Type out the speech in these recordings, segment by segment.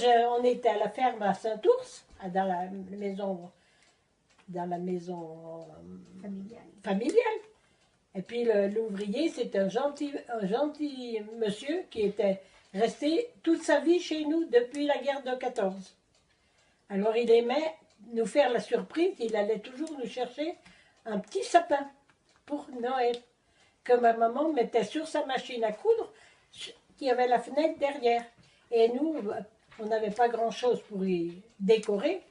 on était à la ferme à Saint-Ours, dans la maison familiale. Et puis l'ouvrier, c'était un gentil monsieur qui était resté toute sa vie chez nous depuis la guerre de 14. Alors il aimait nous faire la surprise, il allait toujours nous chercher un petit sapin pour Noël, que ma maman mettait sur sa machine à coudre, qui avait la fenêtre derrière. Et nous, on n'avait pas grand-chose pour y décorer,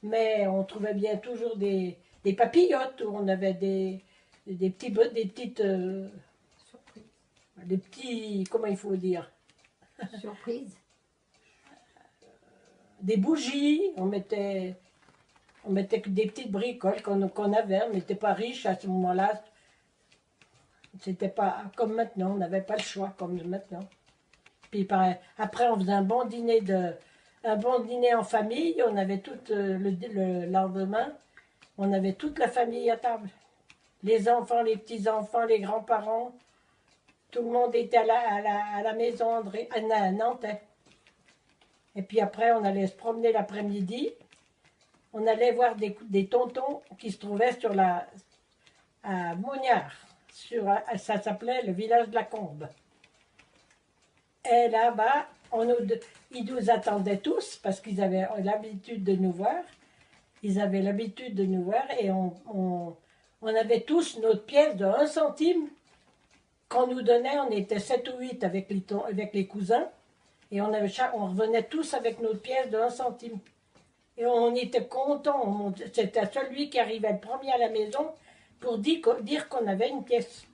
mais on trouvait bien toujours des papillotes, où on avait des petites... Surprise. des petits... comment il faut dire? Surprise. Des bougies, on mettait que des petites bricoles qu'on avait, on n'était pas riche à ce moment-là. C'était pas comme maintenant, on n'avait pas le choix comme maintenant. Puis après, on faisait un bon dîner en famille, on avait tout le lendemain, on avait toute la famille à table. Les enfants, les petits-enfants, les grands-parents, tout le monde était à la maison à Nantais. Et puis après, on allait se promener l'après-midi. On allait voir des tontons qui se trouvaient à Mognard. Ça s'appelait le village de la Combe. Et là-bas, ils nous attendaient tous parce qu'ils avaient l'habitude de nous voir. Ils avaient l'habitude de nous voir et on avait tous notre pièce de 1 centime qu'on nous donnait. On était 7 ou 8 avec les cousins. Et on revenait tous avec notre pièce de 1 centime. Et on était contents. C'était celui qui arrivait le premier à la maison pour dire qu'on avait une pièce.